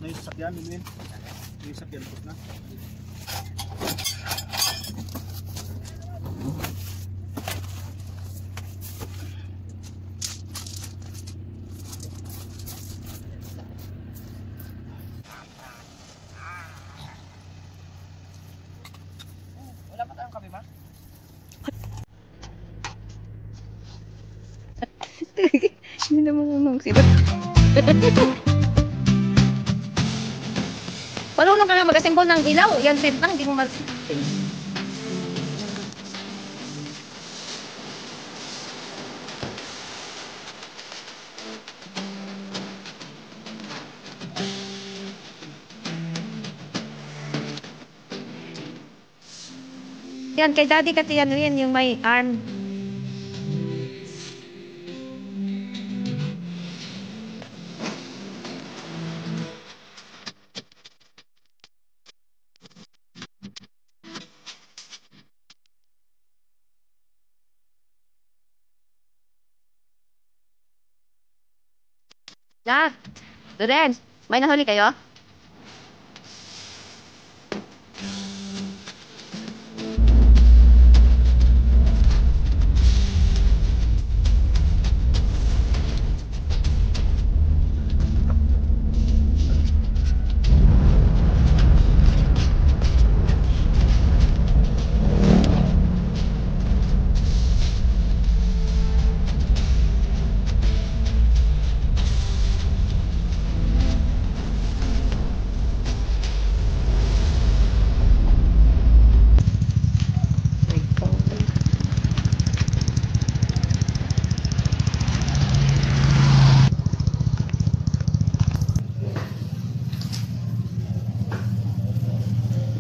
na yung sasakyan, Lilin. Yung sasakyan, tapos na. Wala pa tayong kape, ma? Hindi naman unong sibat. Marunong ka nga mag-assemble ng ilaw. Yan, set lang, hindi mo mag... Yan, kay daddy kasi ano yan, yung may arm. Dad, Lorenz, may nahuli kayo?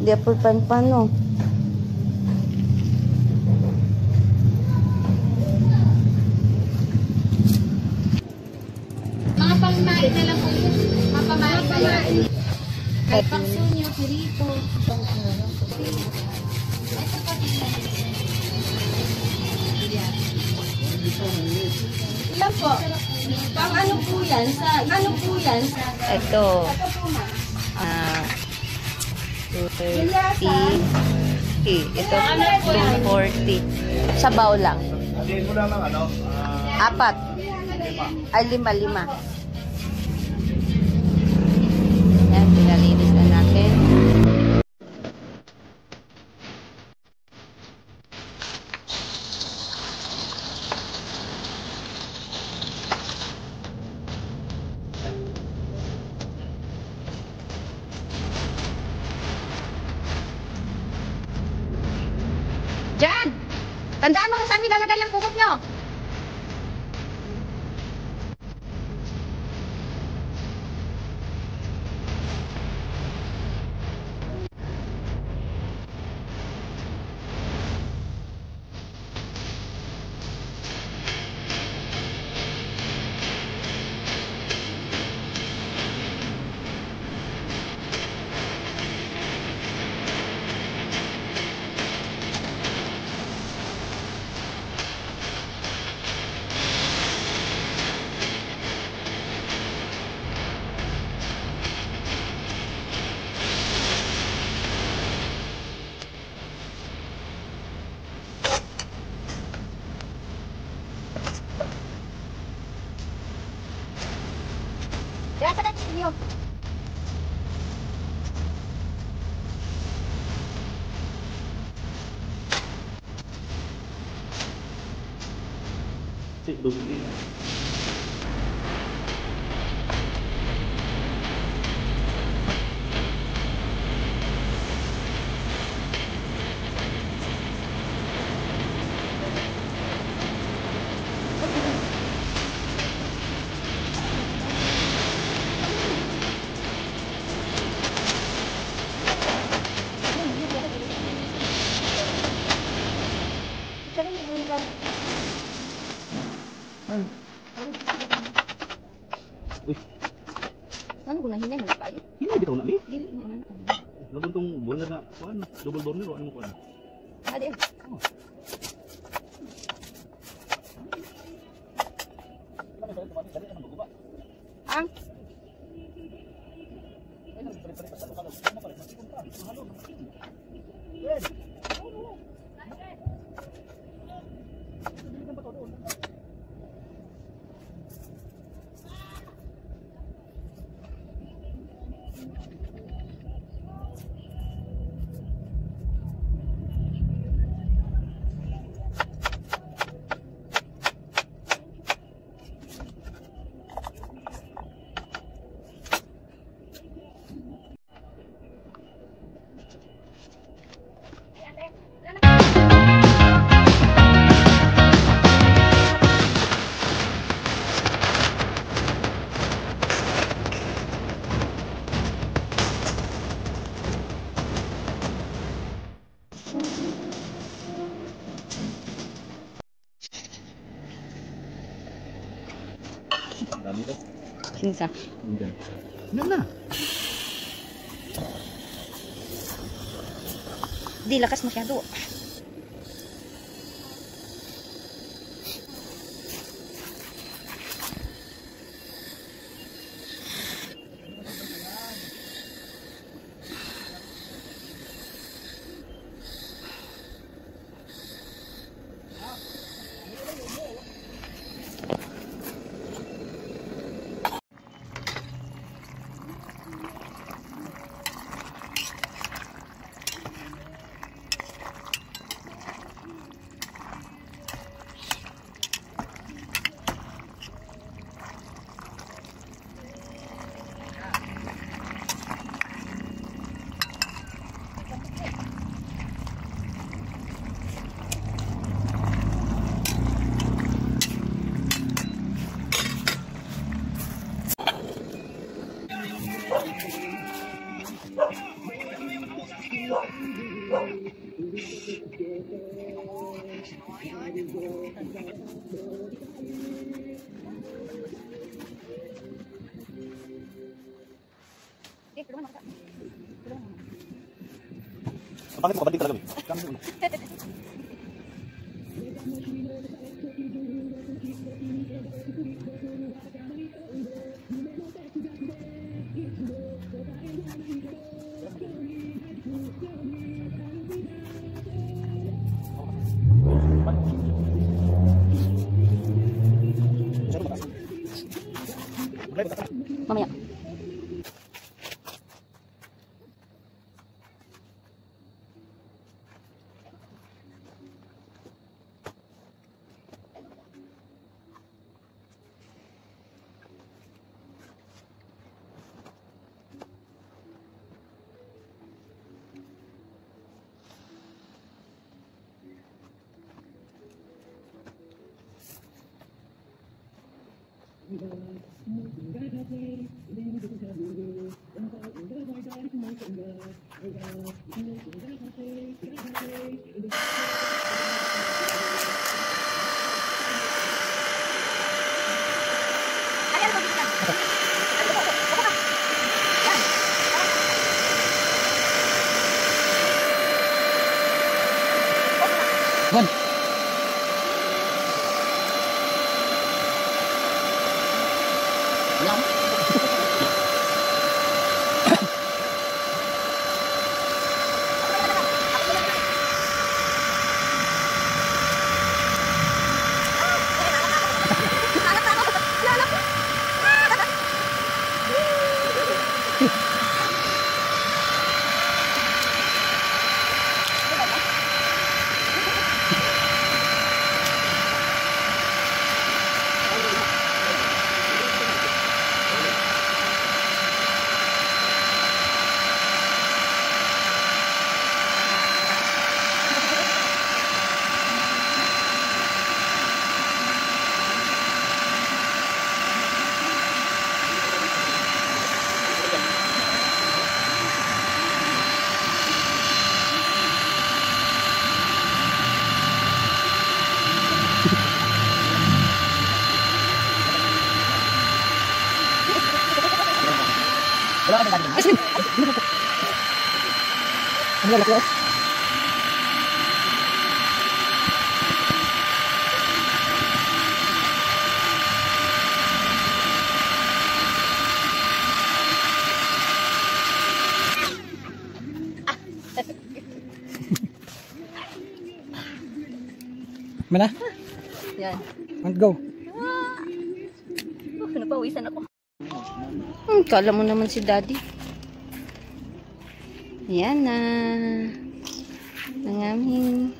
Hindi po paano. Mga pangmain na lang po yun. Mga pangmain na lang. Ay, pangsunyo, pirito. Ilan po? Pang ano po yan? Ano po yan? Ito. 230. Ito, 240. Sabaw lang. Sabihin mo lang ng ano, 4. Ay, 5. Yan, pinalinis na natin. Jan! Tandaan mo kung saan nilalagay ang kugot nyo! Kaya sa natin niyo. Uy, Ano ko na hinay mo kayo? hindi bitaw na ni. Dili na. Lagun tong boiler na, kuan, double burner o ano mo kuan. Ade. Ang Dami to. Sinsa. Yan. Yan na. Di, lakas masyado. Bakit mo kabanting talaga eh? Mamaya. One. Mana? Yan. And go. Napawisan ako. Kala mo naman si Daddy. Yan na. Ang aming...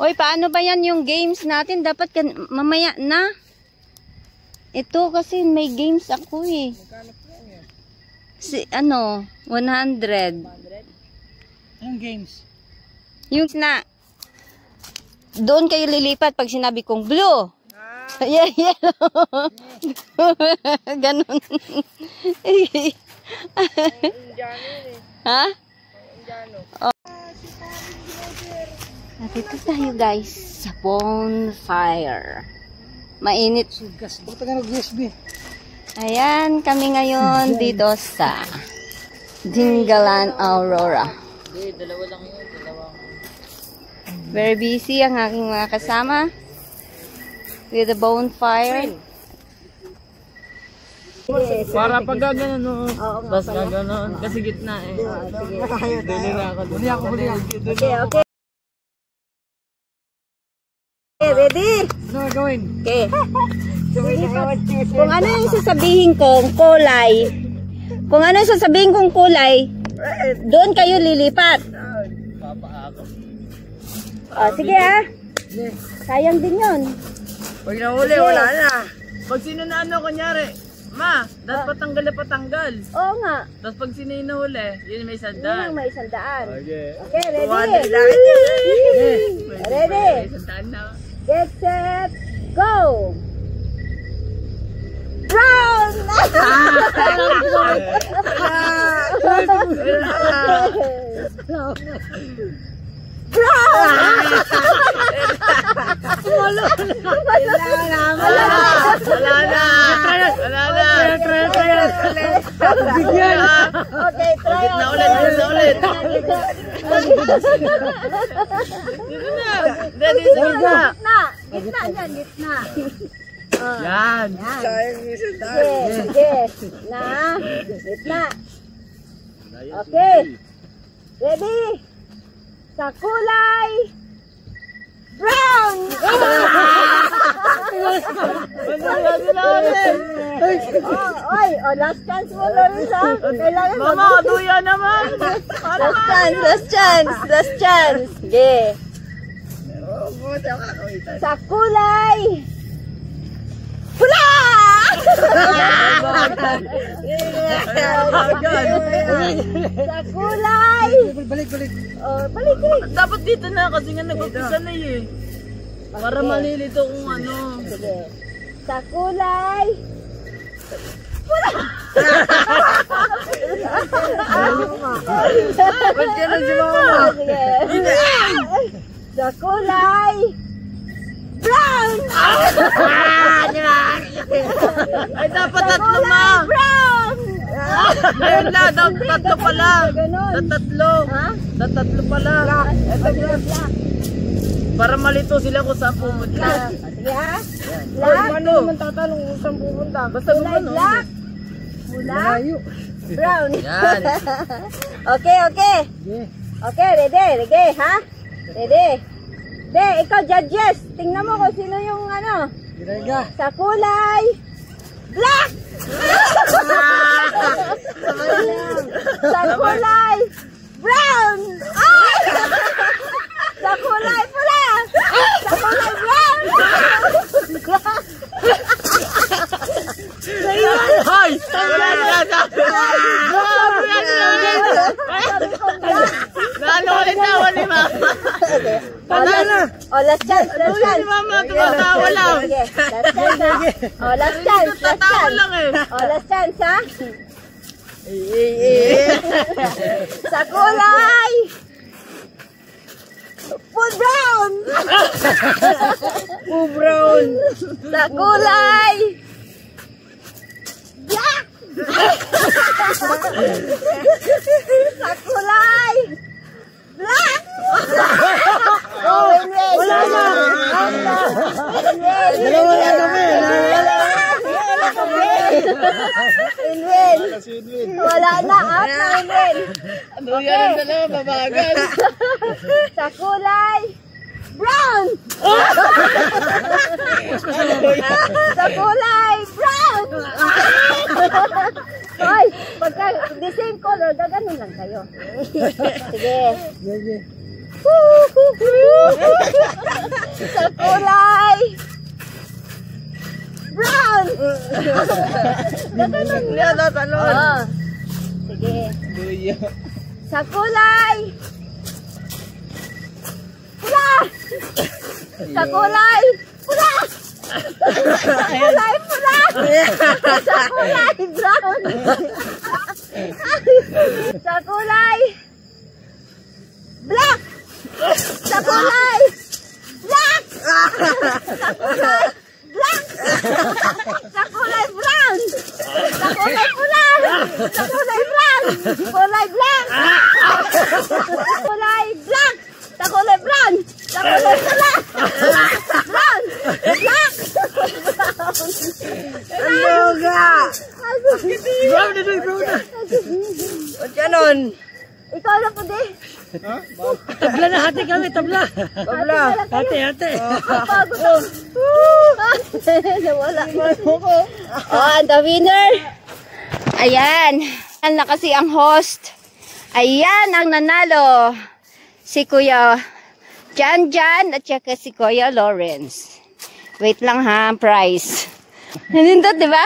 Hoy, paano ba yan yung games natin? Dapat mamaya na. Ito kasi may games ako eh. Si, ano, 100. Anong games? Yung na, doon kayo lilipat pag sinabi kong blue. Yeah, yellow. Ganun. Ha? Oh. Dito tayo guys sa bonfire. Mainit. Ayan, kami ngayon dito sa Dingalan Aurora. Dalawa lang yun. Very busy ang aking mga kasama with the bonfire. Para pag gano'n, no? Basta gano'n. Kasi gitna eh. Huli ako. Okay. Ready? Ano gagawin? Okay. Kung ano yung sasabihin kong kulay, doon kayo lilipat. Oh, sige ha. Sayang din yun. Pag nahuli, wala na. Pag sino na ano, kunyari, ma, dapat patanggal na patanggal. Oo nga. Tapos pag sino yung nahuli, yun may Yun sandaan. ang may 100. Okay. Okay, ready? Ready? May sandaan na. Get set, go! Round! Okay, try ulit. Gitna. Yan. Gitna. Okay. Ready? Sa kulay brown! Last chance mo, Lorisa. Mama, duya naman. Last chance. Yeah. Sa kulay pula! Sa kulay balik. Balik. Dapat dito na kasi nga nag-upisa na eh. Para malilito kung ano. Sige. Sa kulay pula! Ba't ka na si mama? Sige. Sa kulay brown! Ay, dapat tatlo ma! Brown! Ayun na, tatlo pala. Tatlo. Ha? Tatlo pala. Black. Para malito sila kung saan pumunta. Sige ha? Black? Black. Ano? Tatanong kung saan pupunta. Basta Kulay gumano. black. Black. Brown. Yan. Okay. Okay, ready, ha? Ready. De, ikaw judges. Tingnan mo kung sino yung ano. Sa kulay black. Sa kulay brown. Ay! Sa kulay pula. Sa kulay brown. Hoy! Lalo ulit tawa ni Mama. Oh, last chance. Si Mama tumatawa lang. Sige, last chance ha. Oh, last chance. Tatawa lang eh. Oh, last chance ha. Sa kulay full brown. Brown. Sa kulay black. Sa kulay black. Oh, win-win. Wala na. Win-win. Dalawa na kami. Win-win. Wala na. Out na win-win. Yan ang dalawa, babagal. Sa kulay brown. Sa kulay brown. Hoy, pagka the same color, gaganon lang kayo. Sige. Sa kulay brown. Gaganon lang. Oh. Sige. Sa kulay pula. Sa kulay pula. Sa kulay pula. Sa kulay brown. Sa kulay black. Sa kulay black. Sa kulay black. Sa kulay brown. Sa kulay pula. Sa kulay brown. Kulay black. Kulay black. Sa kulay brown. Sa kulay pula. Brown. Black. Ano ga? Brown na doon, brown na. Ba't ganon? Ikaw na po di. Tabla na, hati kami, tabla. Tabla. Hati. Pagod ako. Nawala. Oh, and the winner. Ayan. Ayan na kasi ang host. Ayan ang nanalo. Si Kuya Jan at saka si Kuya Lawrence. Wait lang ha, prize. Nandito, di ba?